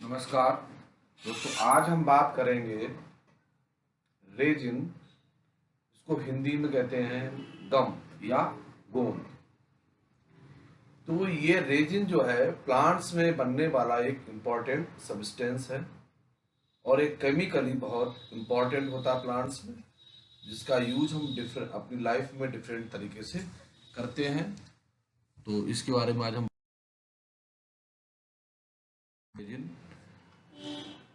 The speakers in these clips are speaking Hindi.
नमस्कार दोस्तों, आज हम बात करेंगे रेजिन। इसको हिंदी में कहते हैं गम या गोंद। तो ये रेजिन जो है प्लांट्स में बनने वाला एक इम्पॉर्टेंट सब्सटेंस है और एक केमिकली बहुत इम्पॉर्टेंट होता है प्लांट्स में, जिसका यूज हम डिफरेंट अपनी लाइफ में डिफरेंट तरीके से करते हैं। तो इसके बारे में आज हम रेजिन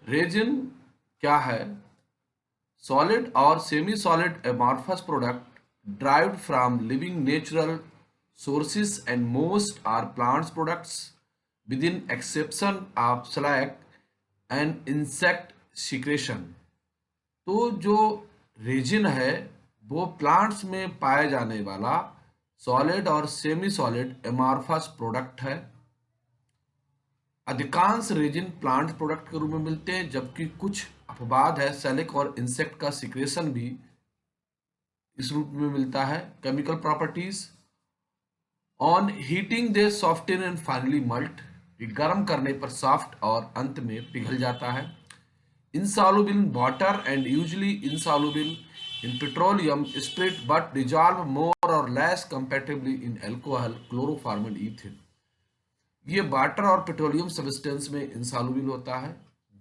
रेजिन क्या है? Solid or semi-solid amorphous product derived from living natural sources, and most are plants products within exception of slack and insect secretion। तो जो रेजिन है वो प्लांट्स में पाए जाने वाला सॉलिड और सेमी सॉलिड एमार्फस प्रोडक्ट है। अधिकांश रेजिन प्लांट प्रोडक्ट के रूप में मिलते हैं, जबकि कुछ अपवाद है। सेलिक और इंसेक्ट का सिक्रेशन भी इस रूप में मिलता है। Chemical properties: on heating they soften and finally melt. गर्म करने पर सॉफ्ट और अंत में पिघल जाता है। Insoluble in water and usually insoluble in petroleum spirit but dissolve more और less compatibly in alcohol, chloroform and ethane. ये वाटर और पेट्रोलियम सब्सटेंस में इंसॉल्युबल होता है,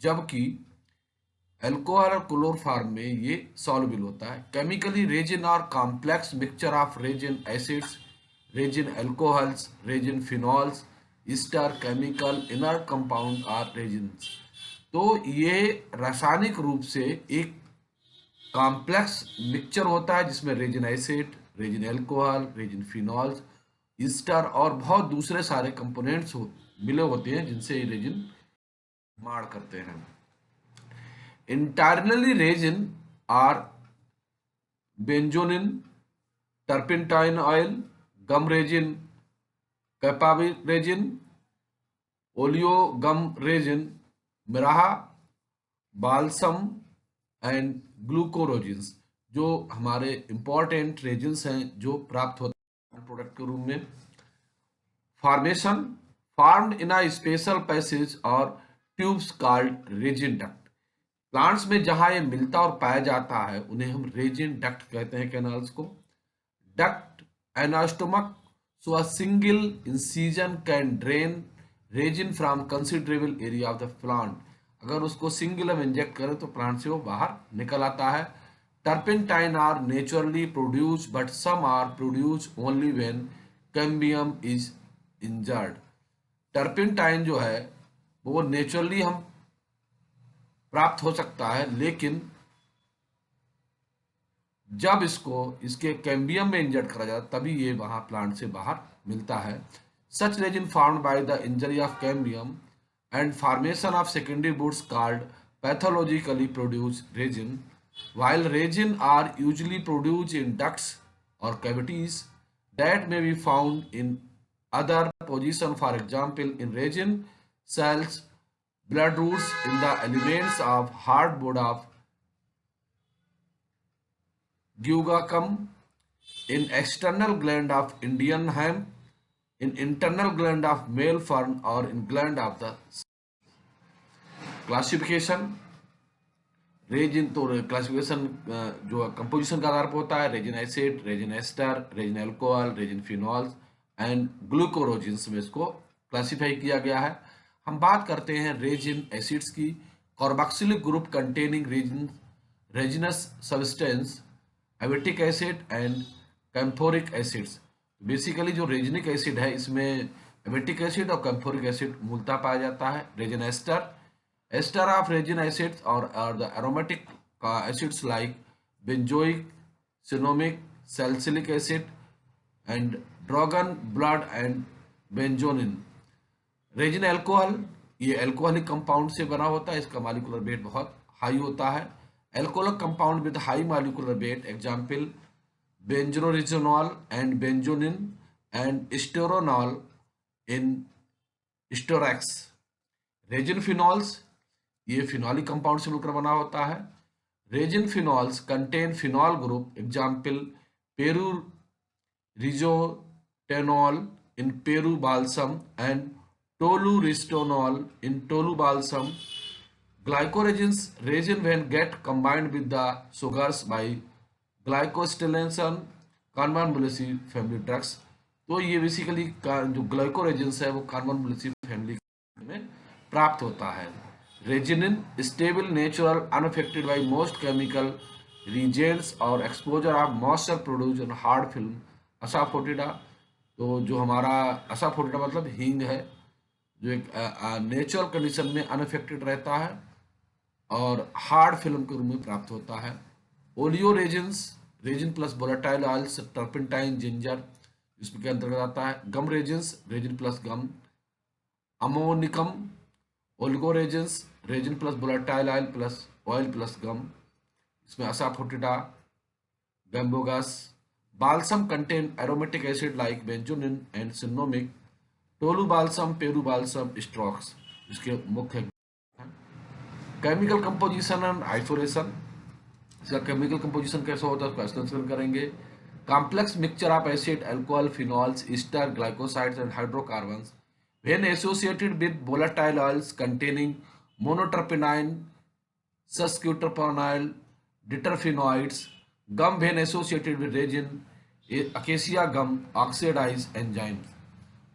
जबकि अल्कोहल और क्लोरोफॉर्म में ये सॉल्युबल होता है। केमिकली रेजिन और complex mixture of resin acids, resin alcohols, resin phenols, Easter, chemical inert compound और रेजिन्स। तो ये रासायनिक रूप से एक कॉम्प्लेक्स मिक्सचर होता है जिसमें resin acid, resin alcohol, resin phenols, Easter और बहुत दूसरे सारे कंपोनेंट्स मिले होते हैं जिनसे ये रेजिन निर्माण करते हैं। Internally resin are benzoin, turpentine oil, gum resin, copaiba resin, oleo gum resin, myrrh, balsam and glucoresins, जो हमारे इंपॉर्टेंट रेजिन्स हैं जो प्राप्त होते हैं प्रोडक्ट के रूप में। Formation: formed in a special passage और tubes called resin duct. Plants में जहां ये मिलता और पाया जाता है उन्हें हम रेजिन डक्ट कहते हैं, कैनाल्स को। Duct anastomose, so a single incision can drain resin from considerable area of the plant. अगर उसको सिंगल हम इंजेक्ट करें तो प्लांट से वो बाहर निकल आता है। Turpentine are naturally produce but some are produce only when cambium is injured. Turpentine जो है वो नेचुरली हम प्राप्त हो सकता है, लेकिन जब इसको इसके कैम्बियम में इंजर्ड करा जाता तभी ये वहां प्लांट से बाहर मिलता है। Such resin found by the injury of cambium and formation of secondary woods called pathologically produced resin. While resin are usually produced in ducts or cavities that may be found in other position, for example in resin cells, blood roots, in the elements of hardwood of guaiacum, in external gland of Indian hemp, in internal gland of male fern, or in gland of the classification. Resin तो क्लासिफिकेशन जो कंपोजिशन का आधार पर होता है, resin acid, resin ester, resin alcohol, resin phenols and glucoresins में इसको क्लासिफाई किया गया है। हम बात करते हैं रेजिन एसिड्स की। Carboxylic group containing resin resinous substance, abietic acid and camphoric acids. Basically जो रेजिनिक एसिड है इसमें एवेटिक एसिड और कैम्फोरिक एसिड मूलतः पाया जाता है। Resin ester, ester of resin acids are the aromatic acids like benzoic, cinnamic, salicylic acid and dragon blood and benzonin। Resin alcohol, ये अल्कोहलिक कंपाउंड से बना होता है, इसका मॉलिक्यूलर वेट बहुत हाई होता है। Alcoholic compound with high molecular weight, example benzoresinol and benzoin and storesinol in storax. Resin phenols, ये फिनॉलिक कंपाउंड से मिलकर बना होता है। Resin phenols contain phenol group, example Peru resinotannol in Peru balsam and toluristinol in tolu balsam. Glycoregens resin when get combined with the sugars by glycosylation कार्बोनोलिसी फैमिली ड्रग्स। तो ये बेसिकली जो ग्लाइकोरेजेंस है वो कार्बोनोलिसी फैमिली में प्राप्त होता है। Resins stable natural unaffected by most chemical reagents और exposure of moisture produce in hard film asafoetida. तो जो हमारा असाफोटिडा मतलब हींग है, जो एक नेचुरल कंडीशन में अनअफेक्टेड रहता है और हार्ड फिल्म के रूप में प्राप्त होता है। Oleo resins resin plus volatile oils turpentine ginger इसके अंतर्गत आता है। Gum resins resin plus gum ammoniacum. Oligo resins resin plus volatile oil plus oil plus gum, इसमें asafoetida gamboges. Balsam contain aromatic acid like benzoin and cinnamic. Tolu balsam Peru balsam storax इसके मुख्य। केमिकल कंपोजिशन एंड आइसोलेशन, इसका केमिकल कंपोजिशन कैसा होता है उसका एक्सप्लेन करेंगे। Complex mixture of acid alcohol phenols Easter glycosides and hydrocarbons when associated with volatile oils containing monoterpenes sesquiterpenes diterpenoids. Gum when associated with resin acacia gum oxidize enzymes.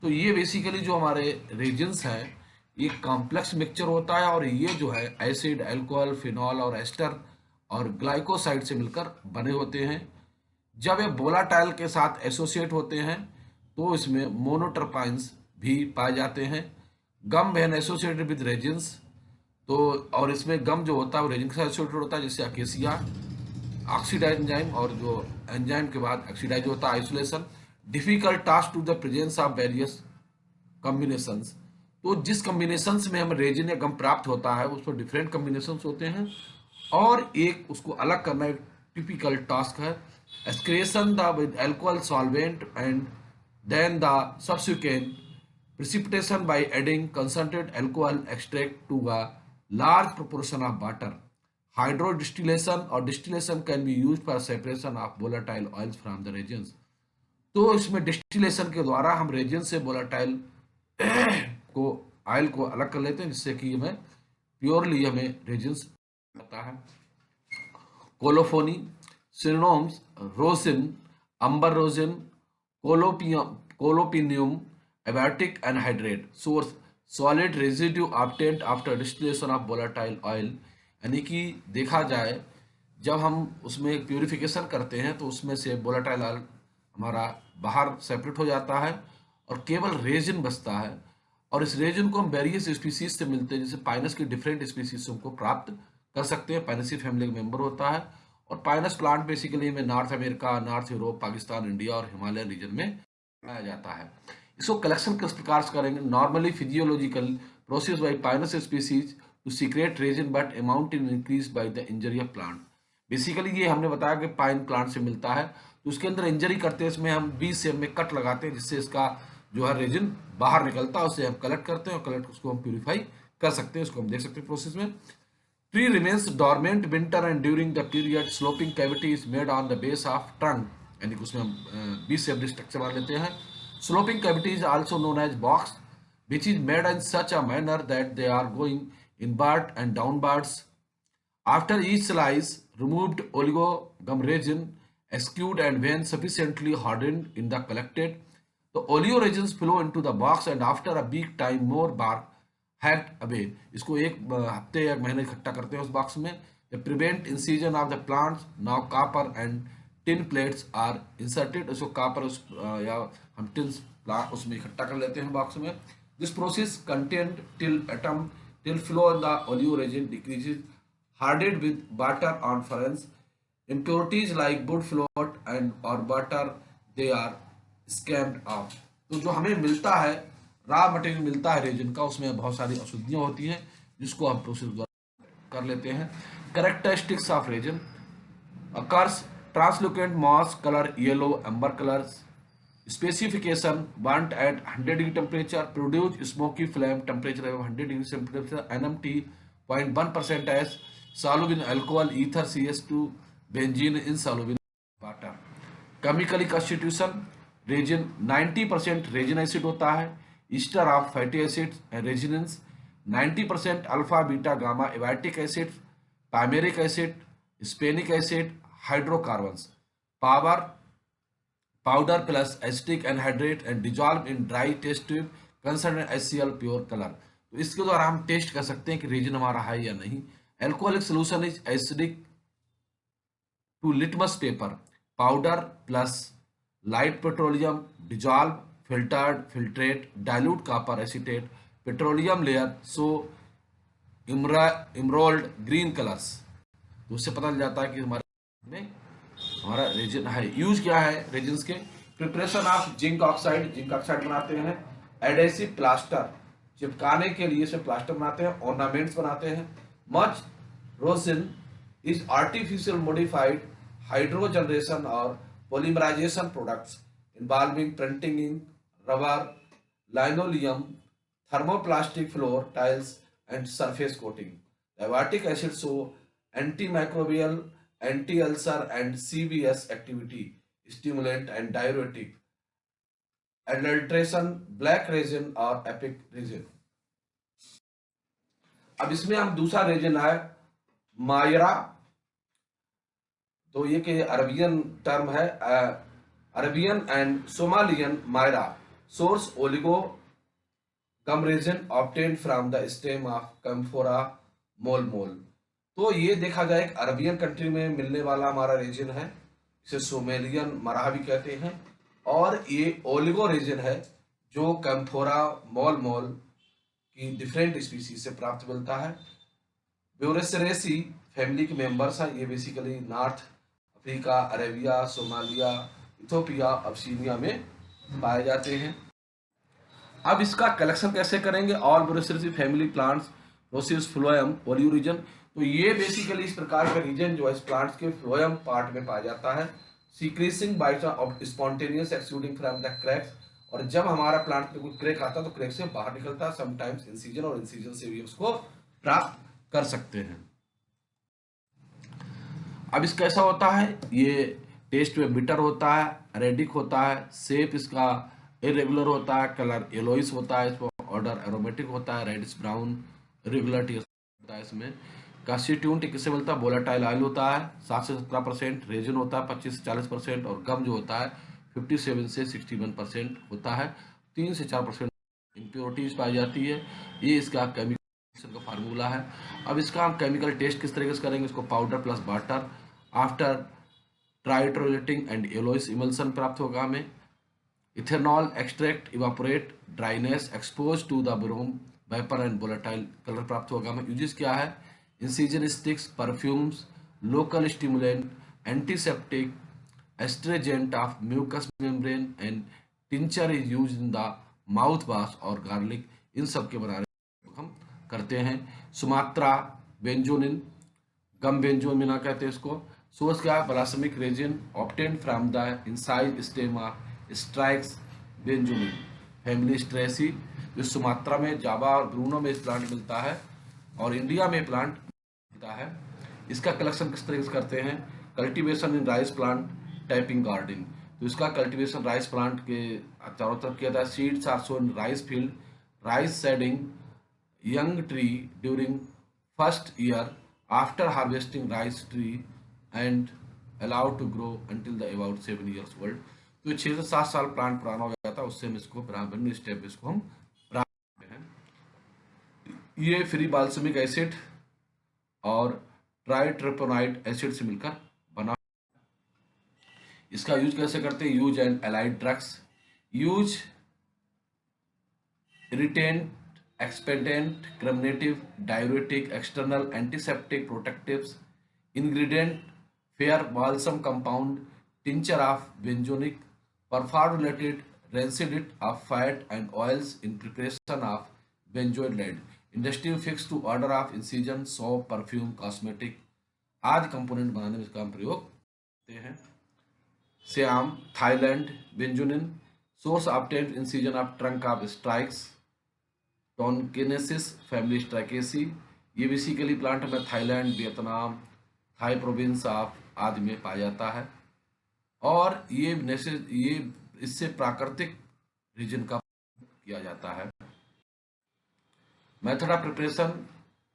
तो ये बेसिकली जो हमारे रेजिन्स हैं ये कॉम्प्लेक्स मिक्सचर होता है और ये जो है एसिड अल्कोहल फिनॉल और एस्टर और ग्लाइकोसाइड से मिलकर बने होते हैं। जब ये वोलाटाइल के साथ एसोसिएट होते हैं तो इसमें मोनोटर्पाइंस भी पाए जाते हैं। गम व्हेन एसोसिएटेड विद रेजिन्स, तो और इसमें गम जो होता है वो रेजिन के साथ एसोसिएटेड होता है, जिससे अकेसिया ऑक्सीडाइज एंजाइम, और जो एंजाइम के बाद ऑक्सीडाइज होता है isolation. Difficult task to the presence of various combinations. तो जिस कॉम्बिनेशंस में हमें रेजिन या गम प्राप्त होता है उस पर डिफरेंट कॉम्बिनेशंस होते हैं और एक उसको अलग करना एक टिपिकल टास्क है। Extraction the with alcohol solvent and then the subsequent precipitation by adding concentrated alcohol extract to a large proportion of water. Hydrodistillation or distillation can be used for separation of volatile oils from the resins. तो इसमें डिस्टिलेशन के द्वारा हम रेजिन से वोलाटाइल को ऑयल को अलग कर लेते हैं, जिससे कि हमें प्योरली हमें रेजिन्स आता है। Colophony synonyms rosin amber rosin colophonium abietic anhydride source solid residue obtained after distillation of volatile oil. यानी कि देखा जाए जब हम उसमें प्यूरिफिकेशन करते हैं तो उसमें से वोलाटाइल ऑयल हमारा बाहर सेपरेट हो जाता है और केवल रेजिन बचता है। और इस रेजिन को हम वेरियस स्पीसीज से मिलते हैं, जैसे पाइनस की डिफरेंट स्पीसीज से हमको प्राप्त कर सकते हैं। पाइनेसी फैमिली का मेंबर होता है और पाइनस प्लांट बेसिकली में north America, north Europe, Pakistan, India और हिमालयन रीजन में पाया जाता है। इसको कलेक्शन किस प्रकार से करेंगे? Normally physiological process by pinus species to secrete resin but amount in increase by the injury of plant. Basically ये हमने बताया कि पाइन प्लांट से मिलता है, तो उसके अंदर इंजरी करते हैं, इसमें हम बीच से में कट लगाते हैं जिससे इसका जो है रेजिन बाहर निकलता है, उसे हम कलेक्ट करते हैं और कलेक्ट उसको हम प्यूरिफाई कर सकते हैं। उसको हम देख सकते हैं प्रोसेस में। Tree remains dormant winter and during the period sloping cavity is made on the base of trunk, यानी कि उसमें हम बीच से स्ट्रक्चर बना लेते हैं। Sloping cavity is also known as box, which is made in such a manner that they are going inward and downwards. After each slice, removed oligogum resin exuded and when sufficiently hardened in the collected, the oleoresins flow into the box and after a week time more bark hacked away. इसको एक हफ्ते या महीने इकट्ठा करते हैं उस बॉक्स में। They prevent incision of the plants. Now copper and tin plates are inserted. उसको कापर या हम टिन्स उसमें इकट्ठा कर लेते हैं बॉक्स में। This process content till atom till flow in the oleo resin decreases hardened with water on furnace impurities like wood float and और water they are skimmed off. तो जो हमें मिलता है रॉ मटेरियल मिलता है रेजिन का, उसमें बहुत सारी अशुद्धियाँ होती हैं जिसको हम प्रोसेस द्वारा कर लेते हैं। Characteristics of resin occurs translucent moss color yellow amber colors. Specification burnt at 100 degree temperature produce smoky flame temperature of 100 degree temperature NMT 0.1% as soluble in alcohol ether CS2 benzene insoluble in water. Chemically constitution resin 90% resin acid होता है, ester of fatty acids and resins, 90% alpha beta gamma abatic acid, pymeric acid, spanic acid, hydrocarbons, power powder plus acetic anhydride and dissolve in dry test tube considered HCl pure color। तो इसके द्वारा हम टेस्ट कर सकते हैं कि रीजन हमारा है या नहीं। Alcoholic solution is acidic to litmus paper, powder plus light petroleum dissolve filtered filtrate dilute copper acetate petroleum layer so emerald green colours. तो उससे पता चल जाता है कि हमारे में हमारा रेजिन है। यूज क्या है रेजिन्स के? Preparation of zinc oxide, zinc oxide बनाते हैं। एडेसिव प्लास्टर, चिपकाने के लिए से प्लास्टर बनाते हैं। ऑर्नामेंट्स बनाते हैं। Much rosin is artificial modified hydrogenation और polymerisation products involving printing ink, rubber, linoleum, thermoplastic floor tiles and surface coating. Diabatic acid show antimicrobial, anti-ulcer and CVS activity, stimulant and diuretic. Adulteration, black resin और epic resin। अब इसमें हम दूसरा रेजिन है मायरा। तो ये कि अरबियन टर्म है, Arabian and Somalian myrrha. Source oligo gum resin obtained from the stem of commiphora molmol. तो ये देखा जाए एक अरबियन कंट्री में मिलने वाला हमारा रेजिन है, इसे सोमेलियन मराह भी कहते हैं। और ये ओलिगो रेजिन है जो कैम्फोरा मोलमोल की डिफरेंट स्पीसीज से प्राप्त मिलता है। ब्यूरेसरेसी फैमिली के मेंबर्स हैं। ये basically North Africa, Arabia, Somalia, Ethiopia, Abyssinia में पाए जाते हैं। अब इसका कलेक्शन कैसे करेंगे? ऑल ब्यूरेसरेसी फैमिली प्लांट्स रोसिस फ्लोएम ओलियोरिजन। तो ये बेसिकली इस प्रकार का रीजन जो है इस प्लांट्स के फ्लोएम पार्ट में पाया जाता है। सीक्रेसिंग by of spontaneous excluding from the cracks. और जब हमारा प्लांट में कोई क्रैक आता है तो क्रैक से बाहर निकलता है। समटाइम्स इंसिजन, और इंसिजन से भी उसको प्राप्त कर सकते हैं। अब इसका कैसा होता है? ये टेस्ट में बिटर होता है, रेडिक होता है, शेप इसका इरेगुलर होता है, कलर येलोइश होता है, इसमें ऑर्डर एरोमेटिक होता है, रेडिश ब्राउन, रेगुलर होता है। इसमें कंस्टिट्यूंट किससे मिलता है? वोलेटाइल ऑयल होता है 7 से 17%, रेजिन होता है 25 से 40%, और गम जो होता है 57 से 61% होता है। 3 से 4% इम्प्योरिटीज पाई जाती है। ये इसका केमिकल का फार्मूला है। अब इसका हम केमिकल टेस्ट किस तरीके से करेंगे? इसको powder plus water after triturating and yellowish emulsion प्राप्त होगा हमें। Ethanol extract evaporate dryness expose to the brom vapour and volatile colour प्राप्त होगा हमें। यूजेस क्या है? Incense sticks, perfumes, local stimulant, antiseptic, astringent of mucous membrane and tincture is use in the mouth wash और गार्लिक। इन सब के बनाने हम करते हैं। सुमात्रा बेंजोनिन, गम बेंजोमिना कहते हैं इसको। सोर्स क्या है? Balsamic resin obtained from the inside stem of styrax benzoin family styracaceae, जो सुमात्रा में, जावा और ब्रूनो में इस प्लांट मिलता है, और इंडिया में प्लांट मिलता है। इसका कलेक्शन किस तरीके से करते हैं? Cultivation in rice plant typing gardening. तो इसका कल्टीवेशन राइस प्लांट के चारों तरफ किया जाता है। Seeds are sown rice field, rice seeding young tree during first year after harvesting rice tree and allowed to grow until the about 7 years old। तो 6 से 7 साल प्लांट पुराना हो जाता है, उससे हम इसको ब्राह्मण स्टेप इसको हम प्राप्त करते हैं। ये फ्री बाल्समिक एसिड और ट्राइट्रोपोनाइड एसिड से मिलकर बना। इसका यूज कैसे करते हैं? Use and allied drugs, use irritant, expectant, carminative, diuretic, external antiseptic protectives, ingredient, fair balsam compound, tincture of benzonic, perfluorinated rancid of fat and oils in preparation of benzoyl lead, industrial fix to order of incision, soap, perfume, cosmetic आदि कंपोनेंट बनाने में इसका हम प्रयोग करते हैं। Siam, Thailand, benzoin, source obtained incision of trunk of Styrax, tonkinensis family Styracaceae. ये बेसिकली प्लांट में Thailand, Vietnam, Thai province of आदि में पाया जाता है। और ये इससे प्राकृतिक रीजन का किया जाता है। Method of preparation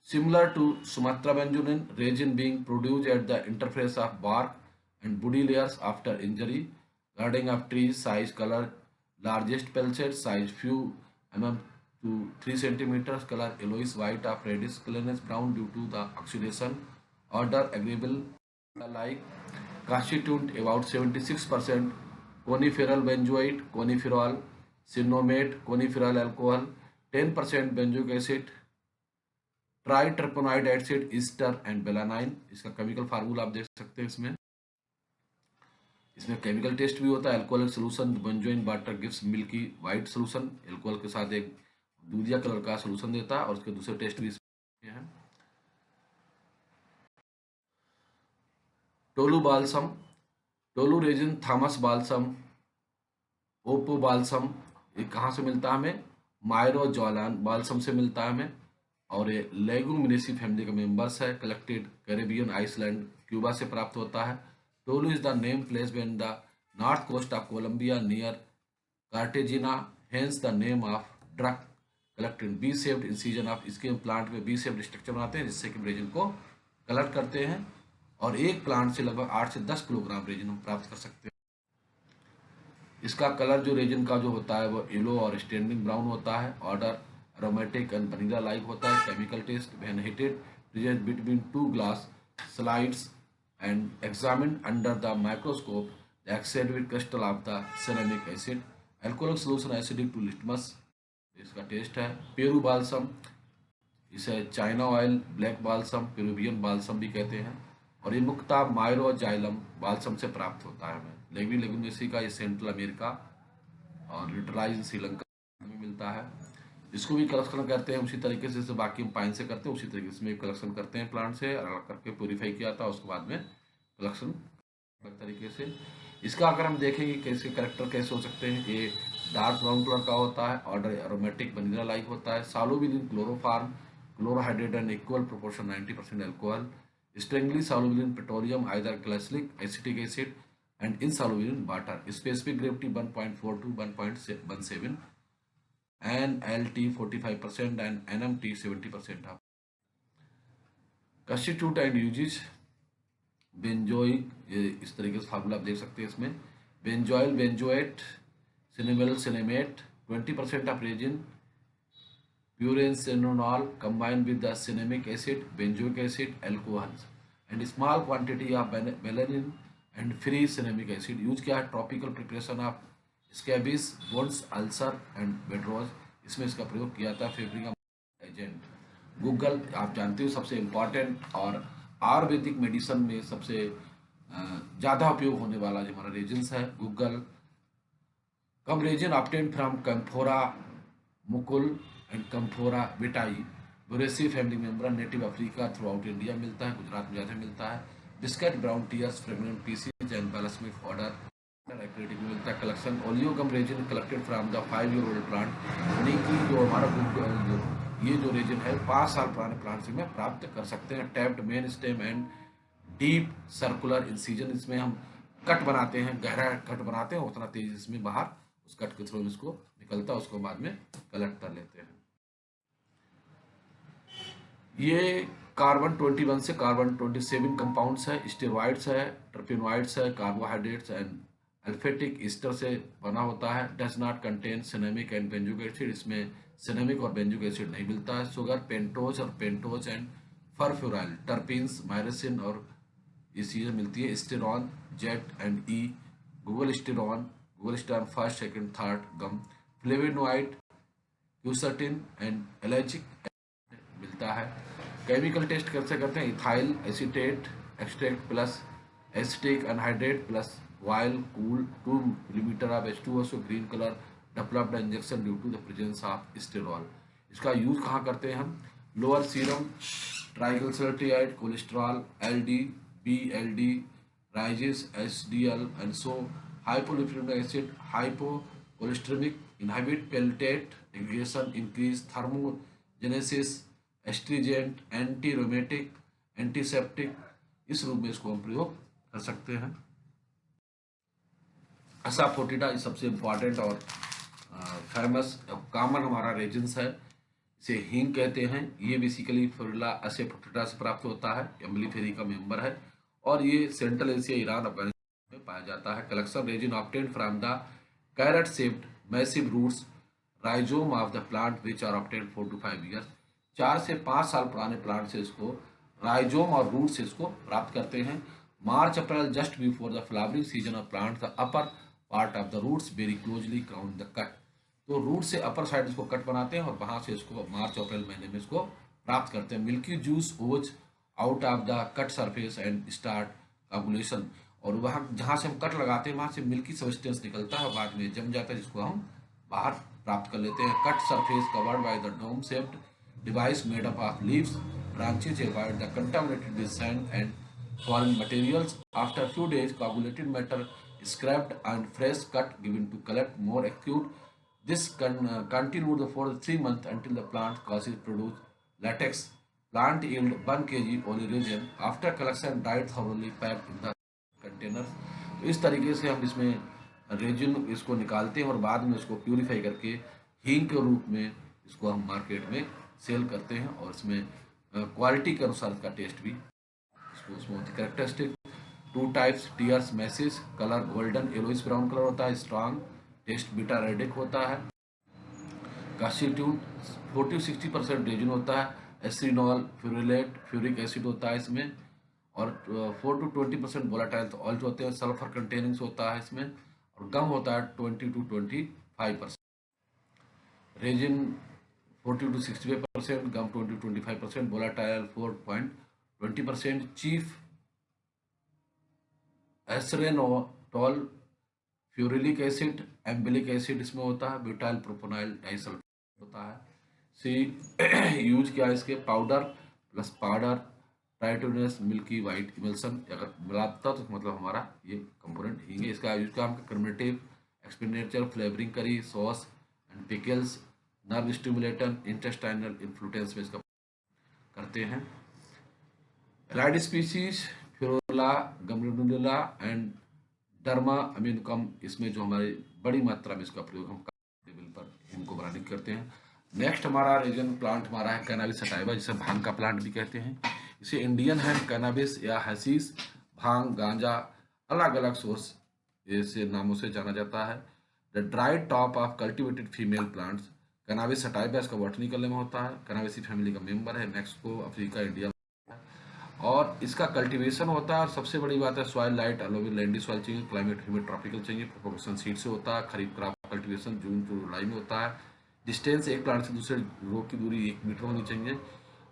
similar to Sumatra benzoin, resin being produced at the interface of bark and woody layers after injury. Guarding of trees, size, color, largest pulsate size few mm to 3 centimeters, color yellowish white of reddish colorless brown due to the oxidation. Odor agreeable like constituent about 76% coniferal benzoate, coniferol, cinnamate, coniferal alcohol, 10% benzoic acid, triterpenoid acid, ester and vanillin. इसका केमिकल फार्मूला आप देख सकते हैं इसमें। इसमें केमिकल टेस्ट भी होता है। Alcoholic solution benzoin water gives milky white solution, alcohol के साथ एक दूधिया कलर का सोल्यूशन देता है। और उसके दूसरे टेस्ट भी इसमें है। Tolu balsam, tolu resin, Thomas balsam, Oppo balsam, ये कहाँ से मिलता है हमें? मायरो जॉलान बाल्सम से मिलता है हमें। और ये लेगुमिनेसी फैमिली का मेंबर्स है। कलेक्टेड कैरेबियन, आइसलैंड, क्यूबा से प्राप्त होता है। Tolu is the name place in the north coast of Colombia near Cartagena, hence the name of drug collected V shaped incision of. इसके प्लांट में बी शेप्ड स्ट्रक्चर बनाते हैं जिससे कि रेजिन को कलेक्ट करते हैं। और एक प्लांट से लगभग 8 से 10 किलोग्राम रेजिन हम प्राप्त कर सकते हैं। इसका कलर जो रेजिन का जो होता है वो येलो और स्टैंडिंग ब्राउन होता है। Odour aromatic and vanilla like होता है। Chemical test when heated present between two glass slides and examined under the microscope the acidic crystal of the ceramic acid, alcoholic solution acidic to litmus, इसका टेस्ट है। पेरू बाल्सम, इसे China oil, black balsam, Peruvian balsam भी कहते हैं। और ये मुक्ता मायरो जाइलम बाल्सम से प्राप्त होता है हमें। लेगुमिनेसी का ये सेंट्रल अमेरिका और लिटराइज श्रीलंका में मिलता है। इसको भी कलेक्शन करते हैं उसी तरीके से जैसे बाकी हम पाइन से करते हैं उसी तरीके से कलेक्शन करते हैं। प्लांट से अलग करके प्योरीफाई किया था, उसके बाद में कलेक्शन अलग तरीके से। इसका अगर हम देखेंगे कैसे करेक्टर कैसे हो सकते हैं, ये डार्क ब्राउन कलर का होता है। ऑर्डर एरोमेटिक वनीला लाइक होता है। Soluble in chloroform, chlorohydrate and equal proportion 90% alcohol. Strangely soluble in petroleum ether glacial acetic acid and insoluble in water. Specific gravity 1.4 to 1.17, NLT 45% and NMT 70% of constitute and uses. Benzoic, ये इस तरीके से फार्मूला आप देख सकते हैं इसमें। Benzoyl, benzoate, cinnamyl, cinnamate, 20% of resin, peruresinotannol combined with the cinnamic acid, benzoic acid, alcohols and small quantity of vanillin and free cinnamic acid. Use किया है tropical preparation of scabies, wounds, ulcer and bedsores. इसमें इसका प्रयोग किया था। फेब्रिका एजेंट। गूगल आप जानते हो सबसे इम्पॉर्टेंट और आयुर्वेदिक मेडिसिन में सबसे ज़्यादा उपयोग होने वाला जो हमारा रेजिन्स है guggul. Gum resin obtained from Commiphora mukul and Commiphora wightii, Burseraceae family member, native Africa, throughout India मिलता है। गुजरात में ज़्यादा मिलता है। Viscid brown tears, fragrant pieces and balsamic odour activity में मिलता है। Collection oleogum resin collected from the 5-year-old plant, यानी कि जो हमारा ये जो रेजिन है 5 साल पुराने प्लांट से में प्राप्त कर सकते हैं। Tapped main stem and deep circular incision, इसमें हम कट बनाते हैं, गहरा कट बनाते हैं, उतना तेज इसमें बाहर उस कट के थ्रू इसको निकलता है, उसको बाद में कलेक्ट कर लेते हैं। ये कार्बन 21 से कार्बन 27 कंपाउंड्स है, स्टेरॉइड्स है, टर्पेनॉइड्स है, कार्बोहाइड्रेट्स एंड अल्फेटिक ईस्टर से बना होता है। Does not contain cinnamic and benzoic acid, इसमें सिनेमिक और बेंजोइक एसिड नहीं मिलता है। शुगर, पेंटोज और pentose and furfural, terpenes, myrcene और ये चीज़ें मिलती है। Sterone, Z and E, guggul sterone first, second, third gum, flavonoid, quercetin and ellagic मिलता है। केमिकल टेस्ट कैसे करते हैं? Ethyl acetate extract plus acetic anhydride plus while cool 2 millimeter of H2O, so green color developed injection due to the presence of sterol। इसका यूज कहाँ करते हैं हम? Lower serum, triglyceride, cholesterol, LD, BLD, raises, HDL and so hypolipidemic acid, hypocholesterolemic, inhibit platelet aggregation, increase thermogenesis, astringent, anti rheumatic, antiseptic, इस रूप में इसको हम प्रयोग कर सकते हैं। असाफोटिडा सबसे इम्पॉर्टेंट और फेमस कॉमन हमारा रेजिन्स है, इसे हींग कहते हैं। ये बेसिकली फिरुला असेफोटिडा से प्राप्त होता है, एम्बलीफेरी का मेंबर है और ये सेंट्रल एशिया, ईरान, अफगानिस्तान में पाया जाता है। Collection resin obtained from the carrot shaped massive roots rhizome of the plant which are obtained 4 to 5 years. 4 से 5 साल पुराने प्लांट से इसको राइजोम और रूट से इसको प्राप्त करते हैं। March April just before the flowering season of plant the upper part of the roots very closely crowned the cut. तो रूट से अपर साइड इसको कट बनाते हैं और वहां से इसको मार्च अप्रैल महीने में इसको प्राप्त करते हैं। Milky juice ooze out of the cut surface and start coagulation. और वहाँ जहाँ से हम कट लगाते हैं वहां से मिल्की सब्सटेंस निकलता है और बाद में जम जाता है, जिसको हम बाहर प्राप्त कर लेते हैं। Cut surface covered by the dome shaped device made up of leaves branches avoid the contaminated with sand and foreign materials. After few days, coagulated matter is scraped and fresh cut given to collect more acute. This continued for 3 months until the plant causes produce latex. Plant yield 1 kg oleogen. After collection, dried thoroughly packed in the containers. तो इस तरीके से हम इसमें रेजिन इसको निकालते हैं और बाद में इसको प्यूरिफाई करके हींग के रूप में इसको हम मार्केट में सेल करते हैं। और इसमें क्वालिटी के अनुसार इसका टेस्ट भी इसको उसमें होती है। Characteristic 2 types tears message, colour golden yellowish brown colour होता है, स्ट्रांग टेस्ट बीटा रेडिक होता है। कॉन्स्टिट्यूट 40-60% रेजिन होता है। एसिनॉल फ्यूरिलेट फ्यूरिक एसिड होता है इसमें और 4 to 20% वोलाटाइल ऑयल होते हैं। सल्फर कंटेनिंग होता है इसमें और गम होता है 20 to 25%। Resin 40 to 65%, gum 20 to 25%, volatile 4.20%। Chief asaresinotannol ferulic acid umbellic acid इसमें होता है। ब्यूटाइल प्रोपोनाइल डाइसल्फाइड होता है। सी यूज क्या है इसके, पाउडर प्लस पाउडर ट्राइटोनियस मिल्की वाइट इमल्सन। अगर मिलाता तो मतलब हमारा ये कंपोनेंट हींग है। इसका यूज का हम carminative expenditure flavouring curry sauce and pickles nerve stimulator intestinal influence में इसका करते हैं। Allied species Ferula galbaniflua and Dorema ammoniacum, इसमें जो हमारी बड़ी मात्रा में इसका प्रयोग हम लेवल पर इनको बनाने करते हैं। नेक्स्ट हमारा रीजन प्लांट हमारा है कैनाबिस सटाइवा, जिसे भांग का प्लांट भी कहते हैं। इसे इंडियन है कैनाबिस या हसीस, भांग, गांजा अलग अलग सोर्स ऐसे नामों से जाना जाता है। The dried top of cultivated female plants. Cannabis sativa इसका बॉटनिकल नेम होता है। कैनाबिसी फैमिली का मेंबर है। मैक्सिको, अफ्रीका, इंडिया और इसका कल्टीवेशन होता है। और सबसे बड़ी बात है सॉइल लाइट अलोविल लैंडी सॉइल चाहिए, क्लाइमेट ह्यूमिड ट्रॉपिकल चाहिए। प्रोपोगेशन सीड से होता है। खरीफ क्रॉप कल्टीवेशन जून टू जुलाई में होता है। डिस्टेंस एक प्लांट से दूसरे रो की दूरी 1 मीटर होनी चाहिए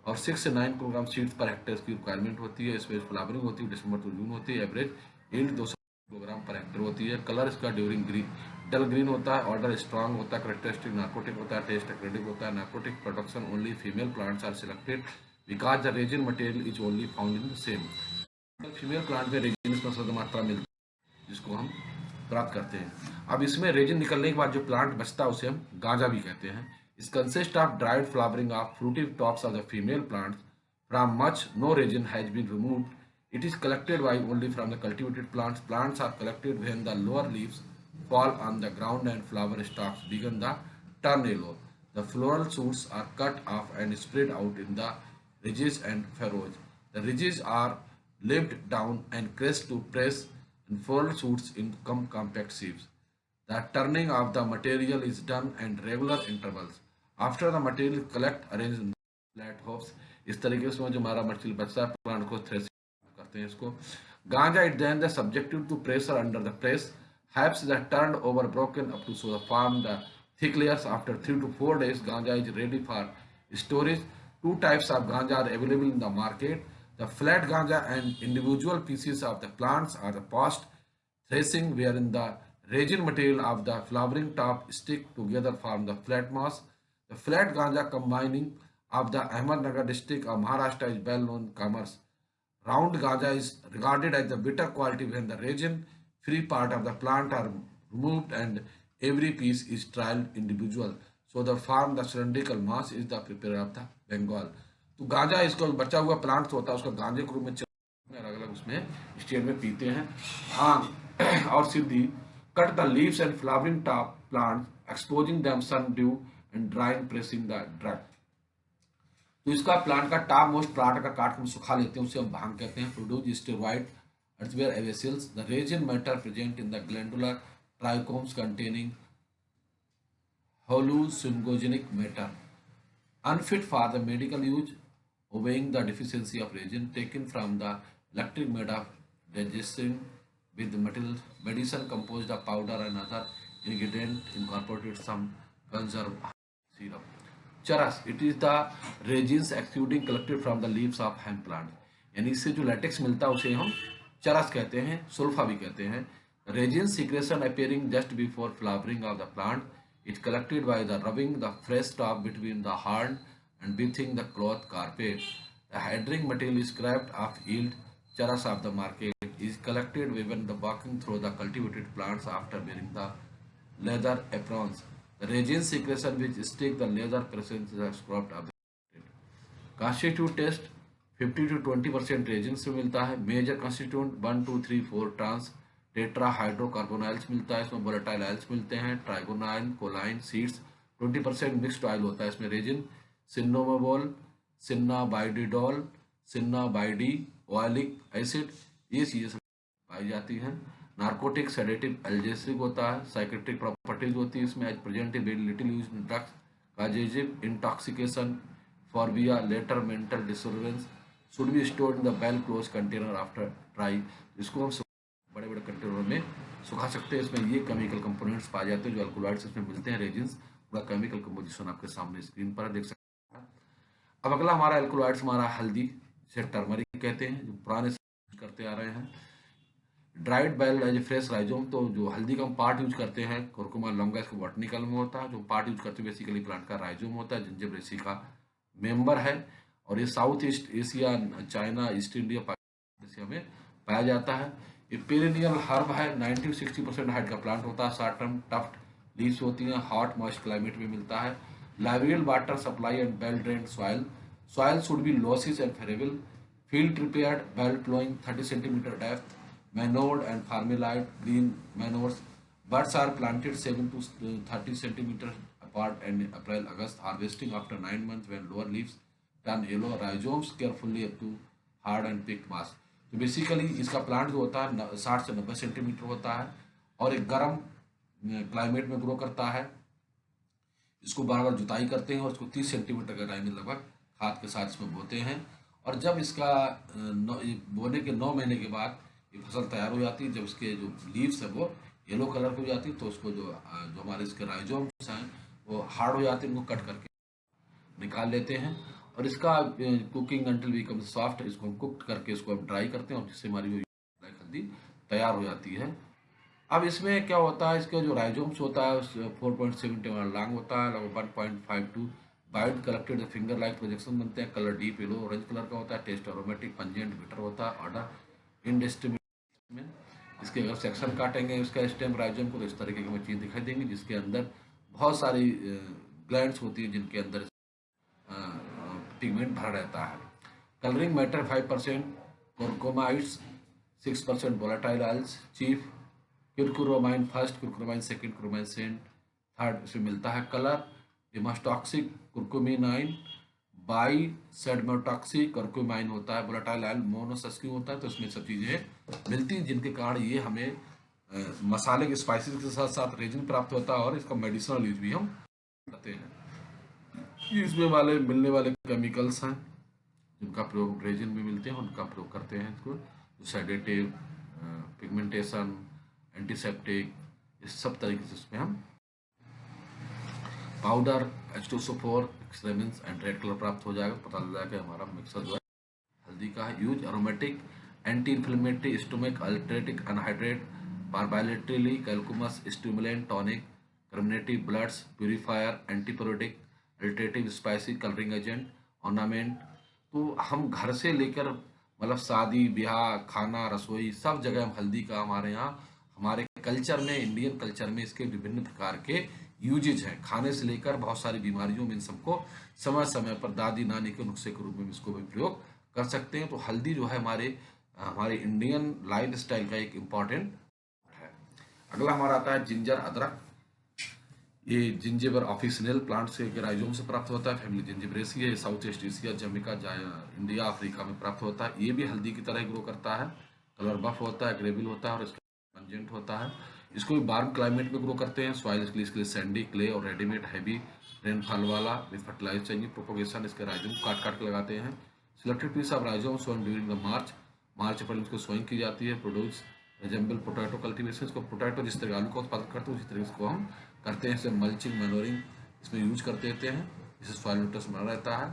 और 6 से 9 किलोग्राम सीड्स पर हेक्टेयर की रिक्वायरमेंट होती है। इसमें फ्लावरिंग होती है दिसंबर टू जून होती है। Average yield 200 kilogram per hectare होती है। कलर इसका ड्यूरिंग ग्रीन डल ग्रीन होता है। ऑर्डर स्ट्रांग होता है। कैरेक्टरिस्टिक नार्कोटिक होता है। टेस्ट एक्रेडिक होता है। Narcotic production only female plants are selected because the resin material is only found in the same. Female plant में रेजिन इसमें ज्यादा मात्रा मिलती है जिसको हम प्राप्त करते हैं। अब इसमें रेजिन निकलने के बाद जो प्लांट बचता है उसे हम गांजा भी कहते हैं। इस consist of dried flowering of fruity tops of the female plants from much no resin has been removed. It is collected by only from the cultivated plants. Plants are collected when the lower leaves fall on the ground and flower stalks begin the turn yellow. The floral shoots are cut off and spread out in the ridges and furrows. The ridges are lived down and crest to press and floral shoots become compact sheaves. The turning of the material is done at regular intervals. After the material is collected, arranged in flat hops. इस तरीके से जो हमारा मटेरियल बचता है प्लांट को थ्रेश करते हैं इसको। Ganja it then the subjected to pressure under the press halves the turned over broken up to so the form the thick layers. After 3 to 4 days ganja is ready for storage. 2 types of ganja are available in the market. The flat ganja and individual pieces of the plants are the post threshing wherein the resin material of the flowering top stick together form the flat mass. The flat ganja combining of the Ahmednagar district of Maharashtra is well known commerce. Round ganja is regarded as the better quality when the resin free part of the plant are removed and every piece is trialed individual. So the form the cylindrical mass is the prepared of the Bengal. तो गांजा इसको बचा हुआ प्लांट होता है उसका गांजे के रूप में अलग अलग उसमें स्टेट में पीते हैं। भांग और सिद्धि cut the leaves and flowering top plants exposing them sun dew and drying pressing the drug। तो इसका प्लांट का टॉप मोस्ट पार्ट का काट के हम सुखा लेते हैं, उसे हम भांग कहते हैं। Produce steroid earthware avicils, the resin matter present in the glandular trichomes containing hallucinogenic matter, unfit for the medical use, obeying the deficiency of resin taken from the electric mode of digestion with medicine composed of powder and other ingredient incorporated some conserve syrup। चरस, it is the resins exuding collected from the leaves of hemp plant, यानी इससे जो लेटेक्स मिलता है उसे हम चरस कहते हैं, सुल्फा भी कहते हैं। Resin secretion appearing just before flowering of the plant, it collected by the rubbing the fresh top between the horn and beating the cloth carpet। The adhering material is scraped off yield charas of the market, is collected when the walking through the cultivated plants after wearing the leather aprons। The resin secretion which stick the leather presence is scrubbed of the constitute test 50 to 20% resin से मिलता है। मेजर कंस्टिट्यूएंट 1 2 3 4 ट्रांस टेट्रा हाइड्रोकार्बोनाइल्स मिलता है, इसमें वोलेटाइल आइल्स मिलते हैं, ट्राइगोनाइन कोलाइन सीड्स 20% मिक्स्ड ऑयल होता है इसमें रेजिन, सिन्नोमोबोल सिन्नाबाइडिडोल सिन्नाबाइडी ऑयलिक एसिड, ये चीजें पाई जाती हैं। नार्कोटिक सेडेटिव एल्जेसिक होता है, साइकेट्रिक प्रॉपर्टीज होती है इसमें, as present very little use in drugs, causative intoxication euphoria later mental disturbance, should be stored in the well closed container after dry। इसको हम बड़े बड़े कंटेनरों में सुखा सकते हैं। इसमें ये केमिकल कंपोनेंट्स पाए जाते हैं जो अल्कोलॉइड्स इसमें मिलते हैं। रेजिन्स पूरा केमिकल कंपोजिशन आपके सामने स्क्रीन पर देख सकते हैं। अब अगला हमारा अल्कोलॉइड्स हमारा हल्दी, जिसे टर्मरिक कहते हैं, जो पुराने से करते आ रहे हैं। Dried well as a fresh rhizome, तो जो हल्दी का हम पार्ट यूज करते हैं, कुरकुमा लौंगा इसको बॉटनिकल में होता है, जो पार्ट यूज करते हैं बेसिकली प्लांट का राइजोम होता है, जिंजिबरेसी का मेंबर है, और ये south east Asia, China, east India, Pakistan Asia में पाया जाता है। ये पेरिनियल हर्ब है, 90-60% हाइट का प्लांट होता है, शॉर्ट टर्म टफ्ट लीव्स होती हैं, हॉट मॉइस्ट क्लाइमेट में मिलता है। लाइवियल water supply and well drained soil, soil should be loose and friable, field prepared, well ploughing, 30 centimetre depth, manured and fertilised green manures, buds are planted 7 to 30 centimetre apart and April August, harvesting after 9 months when lower leaves turn yellow, rhizomes carefully up to hard and picked mass। तो बेसिकली इसका प्लांट जो होता है 60 से 90 सेंटीमीटर होता है और एक गर्म क्लाइमेट में ग्रो करता है। इसको बार बार जुताई करते हैं और इसको 30 सेंटीमीटर का टाइम में लगभग खाद के साथ इसमें बोते हैं, और जब इसका बोने के 9 महीने के बाद ये फसल तैयार हो जाती है, जब इसके जो लीव्स है वो येलो कलर की हो जाती है, तो उसको जो हमारे इसके राइजोम्स हैं वो हार्ड हो जाते हैं, उनको कट करके निकाल लेते हैं, और इसका कुकिंग अंटिल बिकम सॉफ्ट, इसको हम कुक करके इसको हम ड्राई करते हैं, और जिससे हमारी वो हल्दी तैयार हो जाती है। अब इसमें क्या होता है, इसका जो राइजोम्स होता है 4.7 लॉन्ग होता है, लगभग 1.52 बाइट कलेक्टेड फिंगर लाइक प्रोजेक्शन बनते हैं, colour deep yellow orange colour का होता है, टेस्ट अरोमेटिक पंजेंट बिटर होता है, ऑर्डर इंडिस्ट्रीब्यूट में। इसके अगर सेक्शन काटेंगे इसका स्टेम राइजोम को, तो इस तरीके की हमें चीज़ दिखाई देंगी, जिसके अंदर बहुत सारी ग्लैंड्स होती हैं जिनके अंदर पिगमेंट भरा रहता है। Colouring matter 5%, curcuminoids 6%, volatile oils chief, curcumin first, curcumin second, curcumin सेंट थर्ड इसमें मिलता है। कलर डिमास्टॉक्सिक कुरकुमिनाइन, बाई सेडमोटॉक्सिक कुरकुमाइन होता है, वोलेटाइल ऑयल मोनोसस्क्यू होता है, तो इसमें सब चीज़ें मिलती हैं जिनके कारण ये हमें मसाले के स्पाइसेस के साथ साथ रेजिन प्राप्त होता है, और इसका मेडिसिनल यूज भी हम करते हैं। इसमें मिलने वाले केमिकल्स हैं जिनका प्रयोग रेजिन में मिलते हैं, उनका प्रयोग करते हैं इसको, सेडेटिव, पिगमेंटेशन, एंटीसेप्टिक, इस सब तरीके से इसमें हम पाउडर H2SO4 एक्सलेमेंस एंड रेड कलर प्राप्त हो जाएगा, पता लग जाएगा हमारा मिक्सर जो है हल्दी का है। Use aromatic, anti inflammatory, stomachic alterative anhydride, बारबाइलेटरली, कैल्कुमस, stimulant, tonic, carminative, bloods, purifier, antipyretic, alterative, spicy, colouring agent, ornament. तो हम घर से लेकर मतलब शादी ब्याह, खाना, रसोई, सब जगह हम हल्दी का हमारे यहाँ हमारे कल्चर में, इंडियन कल्चर में इसके विभिन्न प्रकार के यूजेज हैं। खाने से लेकर बहुत सारी बीमारियों में इन सबको समय समय पर दादी नानी के नुस्खे के रूप में इसको भी प्रयोग कर सकते हैं। तो हल्दी जो है हमारे इंडियन लाइफ स्टाइल का एक इम्पॉर्टेंट है। अगला हमारा आता है जिंजर, अदरक। ये जिंजिबर ऑफिसिनल प्लांट से राइजोम से प्राप्त होता है। फैमिली जिंजिबरेसी है, south east Asia, Jamaica, India, Africa में प्राप्त होता है। ये भी हल्दी की तरह ग्रो करता है। कलर बफ होता है, ग्रेविल होता है और इसका पंजेंट होता है। इसको भी वार्म क्लाइमेट में ग्रो करते हैं। सॉइल इसके लिए सैंडी, क्ले और रेडीमेड हैवी रेनफॉल वाला विद फर्टिलाइजर चाहिए। प्रोपोगेशन इसके राइजोम काट काट के लगाते हैं। Selected piece of rhizome sown during the March April इसको सोइंग की जाती है। Produce resemble potato cultivation. इसको पोटैटो जिस तरह आलू का उत्पादन करते हैं उसी तरह इसको हम करते हैं। इसे मल्चिंग, मैनोरिंग इसमें यूज करते रहते हैं। इससे सॉइल न्यूट्रिएंट्स बना रहता है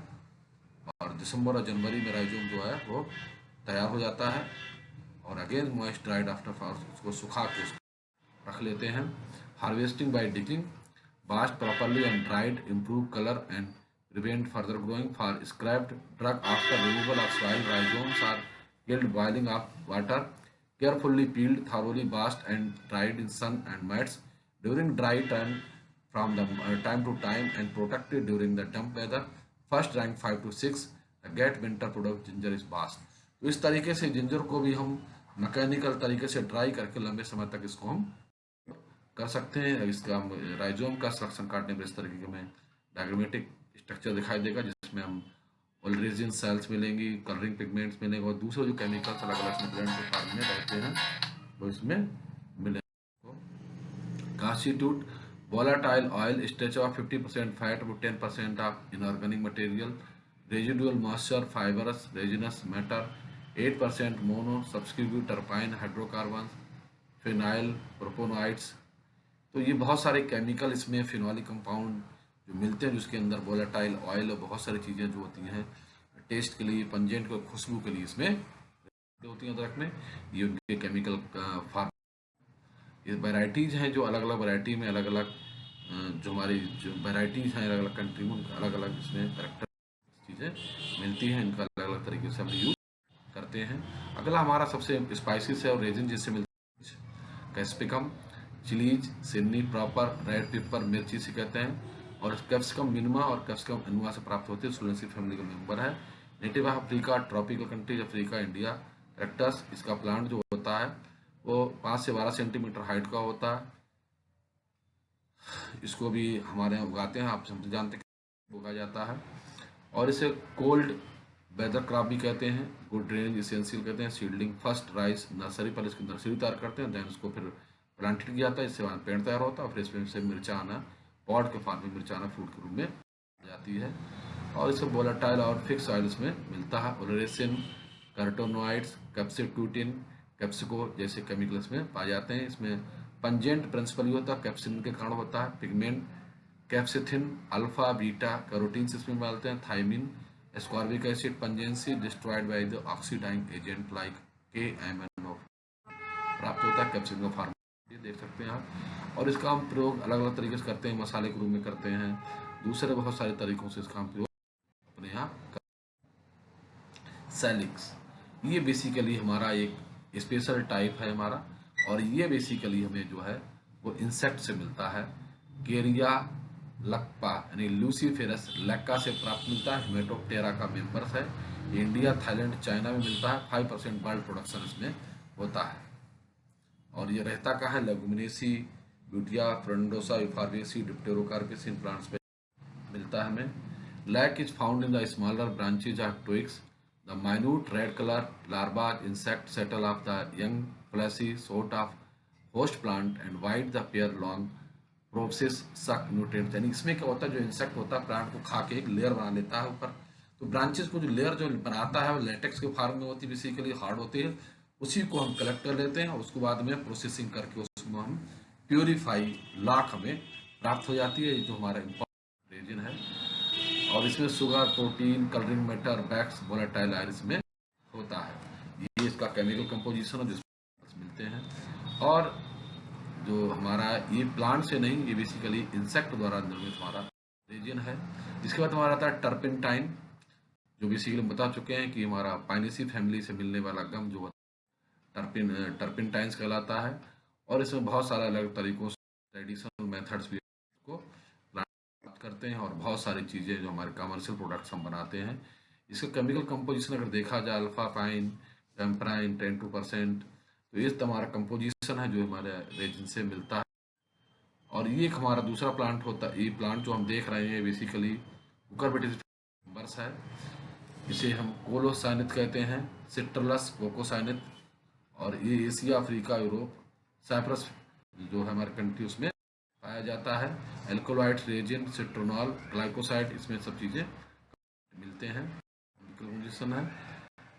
और दिसंबर और जनवरी में राइजोम जो है वो तैयार हो जाता है। और again moist dried after for, उसको सुखा के उसको रख लेते हैं। Harvesting by digging washed properly and dried, improve color and prevent further growing. For scrapped drug after removal of soil, rhizomes are killed boiling of water, carefully peeled, thoroughly washed and dried in sun and mats during dry time from the time to time and protected during the damp weather. First rank 5 to 6. The get winter product ginger is washed. तो इस तरीके से जिंजर को भी हम मैकेनिकल तरीके से ड्राई करके लंबे समय तक इसको हम कर सकते हैं। इसका राइजोम का सिलेक्शन काटने पर इस तरीके के में डायग्रामेटिक स्ट्रक्चर दिखाई देगा, जिसमें हम ओलरेजिन सेल्स मिलेंगी, कलरिंग पिगमेंट्स मिलेंगे और दूसरे जो केमिकल्स अलग अलग प्लांट के फॉर्म में रहते हैं वो इसमें मिलेंगे। Constitute volatile oil, stretch of 50% fat with 10% of inorganic material, residual moisture, fibrous resinous matter, 8% mono substitute terpene hydrocarbons, phenyl propanoids। तो ये बहुत सारे केमिकल इसमें फिनॉलिक कंपाउंड जो मिलते हैं, जिसके अंदर वोलेटाइल ऑयल और बहुत सारी चीज़ें जो होती हैं टेस्ट के लिए, पंजेंट को खुशबू के लिए इसमें होती हैं अदरक में। ये उनके केमिकल फार्म, ये वैरायटीज़ हैं जो अलग अलग वैरायटी में अलग अलग जो हमारी जो वैरायटीज़ हैं अलग अलग कंट्री में उनका अलग अलग इसमें करेक्टर चीज़ें मिलती हैं। इनका अलग अलग तरीके से हम यूज करते हैं। अगला हमारा सबसे स्पाइसिस है और रेजिन जिससे मिलती है कैप्सिकम, चिलीज, सिन्नी प्रॉपर, रेड पेपर, मिर्ची से कहते हैं। और कैप्सिकम मिनिमा और कैप्सिकम एनुआ से प्राप्त होती है। सोलेंसी फैमिली का मेंबर है। नेटिव of Africa, tropical countries Africa, India. Cactus, इसका प्लांट जो होता है वो 5 से 12 सेंटीमीटर हाइट का होता है। इसको भी हमारे यहाँ उगाते हैं, आप समझ जानते हैं उगाया जाता है। और इसे कोल्ड वेदर क्रॉप भी कहते हैं। गुड ड्रेनेज इसेंशियल कहते हैं। सीडलिंग फर्स्ट राइस नर्सरी पर इसकी नर्सरी तैयार करते हैं, देन उसको फिर प्लांटेड किया जाता है, इससे वहाँ पेड़ तैयार होता है। फिर इसमें से मिर्चा आना, पॉट के फॉर्म में मिर्चा आना फ्रूट के रूप में जाती है। और इसको वोलेटाइल और फिक्स ऑयल इसमें मिलता है। ओलेरेसिन, कार्टोनोइड्स, कैप्सिक्यूटिन, कैप्सिको जैसे केमिकल इसमें पाए जाते हैं। इसमें पंजेंट प्रिंसिपल होता है, कैप्सिन के कारण होता है। Pigment capsanthin, alpha beta carotene इसमें मिलते हैं। Thiamine, ascorbic acid, pungency destroyed by the oxidising agent like KMNO प्राप्त होता है कैप्सिन का फार्म, ये देख सकते हैं आप। और इसका हम प्रयोग अलग अलग तरीके से करते हैं, मसाले के रूप में करते हैं, दूसरे बहुत सारे तरीकों से इसका हम प्रयोग अपने यहाँ सैलिक्स, ये बेसिकली हमारा एक स्पेशल टाइप है हमारा। और ये बेसिकली हमें जो है वो इंसेक्ट से मिलता है। केरिया लक्पा यानी लूसीफेरस लैक्का से प्राप्त मिलता है। हिमेटोप्टेरा का मेंबर्स है। इंडिया, थाईलैंड, चाइना में मिलता है। 5% वर्ल्ड प्रोडक्शन इसमें होता है। और ये रहता कहाँ है? Leguminosae, Butea, frondosa, Euphorbiaceae, Dipterocarpus इन प्लांट्स पे मिलता है हमें। Lac is found in the smaller branches of twigs. The minute red colour larva insect settle of the young fleshy sort of host plant and wide the pair long process suck nutrients. यानी इसमें क्या होता है, जो इंसेक्ट होता है प्लांट को खा के एक लेयर बना लेता है ऊपर। तो ब्रांचेस को जो लेयर जो बनाता है वो लेटेक्स के फॉर्म में होती है, बेसिकली हार्ड होती है। उसी को हम कलेक्ट कर लेते हैं और उसके बाद में प्रोसेसिंग करके उसको हम प्योरीफाई लाख हमें प्राप्त हो जाती है। ये जो हमारा इम्पोर्टेंट रीजन है। और इसमें sugar, protein, colouring matter, wax, volatile oil इसमें होता है। ये इसका केमिकल कंपोजिशन है जिसमें मिलते हैं। और जो हमारा ये प्लांट से नहीं, ये बेसिकली इंसेक्ट द्वारा निर्मित हमारा रीजन है। इसके बाद हमारा आता है टर्पेंटाइन, जो बेसिकली हम बता चुके हैं कि हमारा पाइनेसी फैमिली से मिलने वाला गम जो टर्पेंटाइन्स कहलाता है। और इसमें बहुत सारे अलग तरीकों से ट्रेडिशनल मेथड्स भी इसको प्राप्त करते हैं और बहुत सारी चीज़ें जो हमारे कमर्शियल प्रोडक्ट्स हम बनाते हैं। इसका केमिकल कंपोजिशन अगर देखा जाए, अल्फा पाइन, टेम्पराइन 10-2%, तो ये हमारा कंपोजिशन है जो हमारे रेजिन से मिलता है। और ये एक हमारा दूसरा प्लांट होता है। ये प्लांट जो हम देख रहे हैं बेसिकली कुकुरबिटेस मेंबर्स है। इसे हम कोलोसाइनिथ कहते हैं, सिट्रलस कोकोसाइनिथ। और ये एशिया, अफ्रीका, यूरोप, साइप्रस जो है हमारे कंट्री उसमें पाया जाता है। एल्कोलाइट, रेजिन, सिट्रोनॉल, ग्लाइकोसाइड, इसमें सब चीज़ें मिलते हैं, कंपोजिशन है।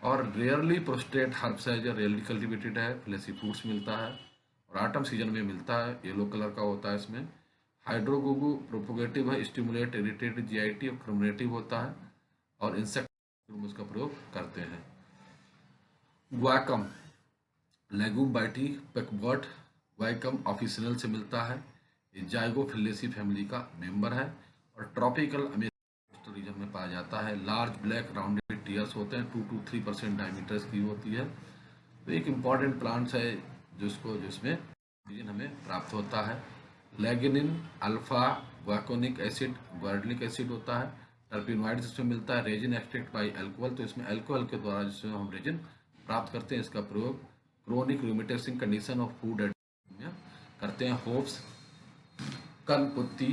और रेयरली प्रोस्ट्रेट हर्ब्स है जो रेयरली कल्टिवेटेड है। फ्लेसी फ्रूट्स मिलता है और ऑटम सीजन में मिलता है, येलो कलर का होता है। इसमें हाइड्रोगोगो प्रोपोगेटिव है, स्टिमुलेट, इरिटेट, जीआईटी और क्रोमिनेटिव होता है और इंसेक्ट उसका प्रयोग करते हैं। ग्वाकम लेगूम बाइटी पेकबर्ड वाइकम ऑफिसिनल से मिलता है। ये जाइगोफिलेसी फैमिली का मेंबर है और ट्रॉपिकल अमेरिकन रीजन में पाया जाता है। लार्ज ब्लैक राउंडेड टीयर्स होते हैं, 2 to 3% डायमीटर्स की होती है। तो एक इम्पॉर्टेंट प्लांट्स है जिसमें ऑक्सीजन हमें प्राप्त होता है। लेगिनिन, अल्फा ग्वाकोनिक एसिड, ग्वार्डनिक एसिड होता है। टर्पिनोइड्स इसमें मिलता है। रेजिन एक्सट्रैक्ट बाई अल्कोहल, तो इसमें अल्कोहल के द्वारा जिसमें हम रेजिन प्राप्त करते हैं, इसका प्रयोग chronic rheumatism condition of food addiction में करते हैं। होप्स कनपुत्ती,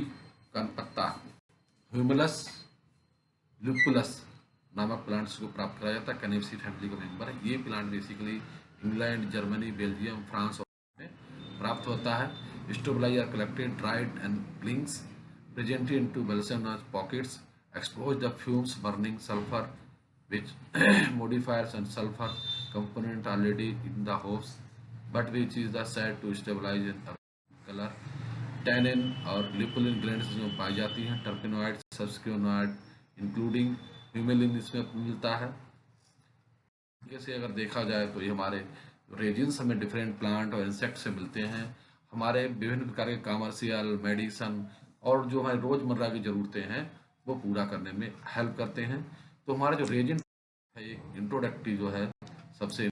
कनपत्ता, ह्यूमुलस, लुपुलस नामक प्लांट्स को प्राप्त करा जाता है। कैनेप्सी फैमिली का मेंबर है। ये plant basically England, Germany, Belgium, France में प्राप्त होता है। Strobili are collected, dried and ग्लिंग्स presented into balsamous pockets, expose the fumes burning sulfur which modifiers and sulfur component already in the host, but which is the said to stabilize in color। Tannin और लिपुलिन ग्लैंड्स इसमें पाई जाती हैं। टर्पिनोइड, सब्सक्रिनोइड इंक्लूडिंग ह्यूमिलिन इसमें मिलता है। जैसे अगर देखा जाए तो ये हमारे रेजिन्स हमें डिफरेंट प्लांट और इंसेक्ट से मिलते हैं। हमारे विभिन्न प्रकार के कमर्शियल, मेडिसन और जो हमारे रोजमर्रा की ज़रूरतें हैं वो पूरा करने में हेल्प करते हैं। तो हमारा जो रेजिन है, एक इंट्रोडक्टरी जो है सबसे